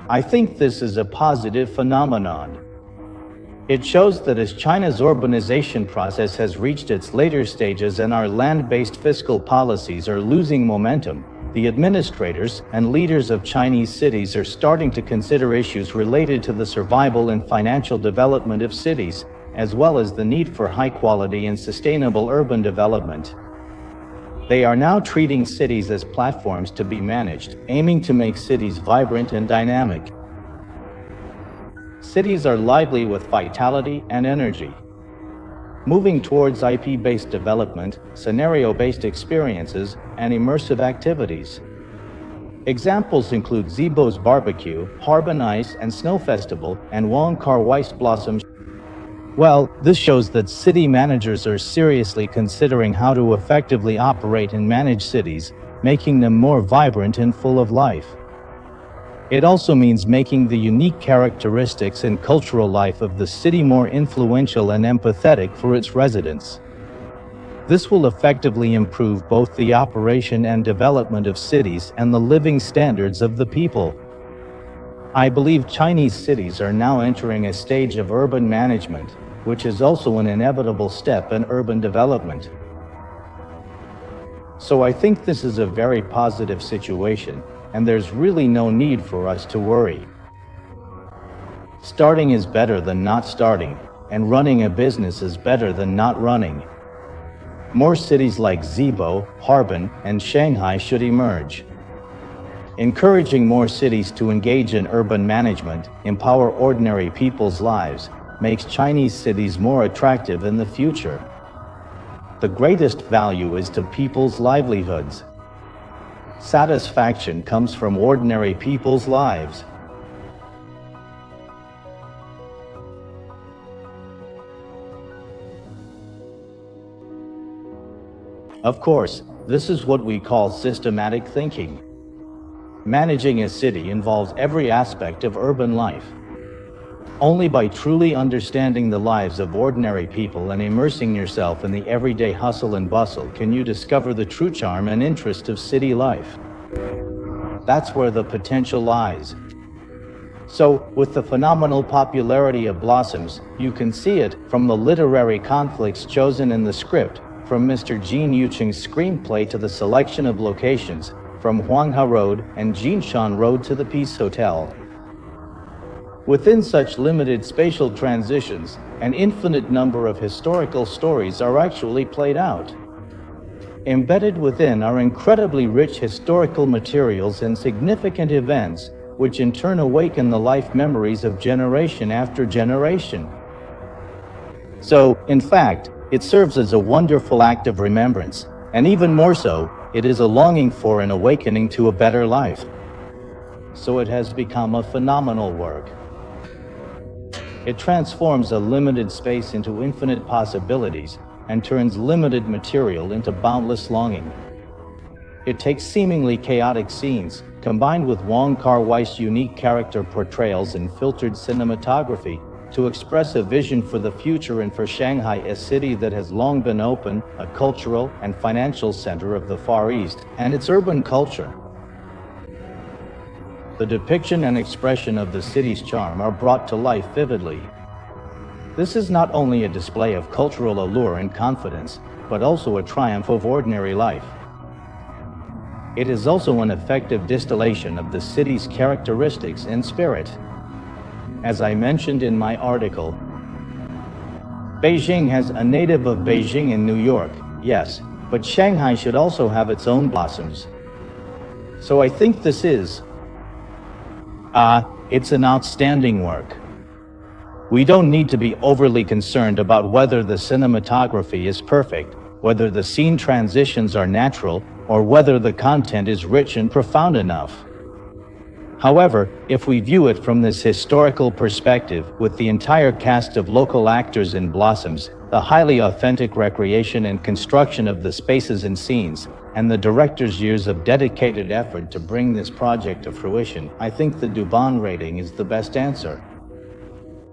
I think this is a positive phenomenon. It shows that as China's urbanization process has reached its later stages and our land-based fiscal policies are losing momentum, the administrators and leaders of Chinese cities are starting to consider issues related to the survival and financial development of cities, as well as the need for high-quality and sustainable urban development. They are now treating cities as platforms to be managed, aiming to make cities vibrant and dynamic. Cities are lively with vitality and energy. Moving towards IP-based development, scenario-based experiences, and immersive activities. Examples include Zibo's barbecue, Harbin Ice and Snow Festival, and Wong Kar-wai's Blossom. Well, this shows that city managers are seriously considering how to effectively operate and manage cities, making them more vibrant and full of life. It also means making the unique characteristics and cultural life of the city more influential and empathetic for its residents. This will effectively improve both the operation and development of cities and the living standards of the people. I believe Chinese cities are now entering a stage of urban management, which is also an inevitable step in urban development. So I think this is a very positive situation, and there's really no need for us to worry. Starting is better than not starting, and running a business is better than not running. More cities like Zibo, Harbin, and Shanghai should emerge. Encouraging more cities to engage in urban management, empower ordinary people's lives, makes Chinese cities more attractive in the future. The greatest value is to people's livelihoods. Satisfaction comes from ordinary people's lives. Of course, this is what we call systematic thinking. Managing a city involves every aspect of urban life. Only by truly understanding the lives of ordinary people and immersing yourself in the everyday hustle and bustle can you discover the true charm and interest of city life. That's where the potential lies. So, with the phenomenal popularity of Blossoms, you can see it from the literary conflicts chosen in the script, from Mr. Jin Yuqing's screenplay to the selection of locations, from Huanghe Road and Jinshan Road to the Peace Hotel. Within such limited spatial transitions, an infinite number of historical stories are actually played out. Embedded within are incredibly rich historical materials and significant events, which in turn awaken the life memories of generation after generation. So, in fact, it serves as a wonderful act of remembrance, and even more so, it is a longing for an awakening to a better life. So it has become a phenomenal work. It transforms a limited space into infinite possibilities and turns limited material into boundless longing. It takes seemingly chaotic scenes, combined with Wong Kar-wai's unique character portrayals and filtered cinematography, to express a vision for the future and for Shanghai, a city that has long been open, a cultural and financial center of the Far East, and its urban culture. The depiction and expression of the city's charm are brought to life vividly. This is not only a display of cultural allure and confidence, but also a triumph of ordinary life. It is also an effective distillation of the city's characteristics and spirit. As I mentioned in my article, Beijing has a native of Beijing in New York, yes, but Shanghai should also have its own Blossoms. So I think this is it's an outstanding work. We don't need to be overly concerned about whether the cinematography is perfect, whether the scene transitions are natural, or whether the content is rich and profound enough. However, if we view it from this historical perspective, with the entire cast of local actors in Blossoms, the highly authentic recreation and construction of the spaces and scenes, and the director's years of dedicated effort to bring this project to fruition, I think the Dubon rating is the best answer.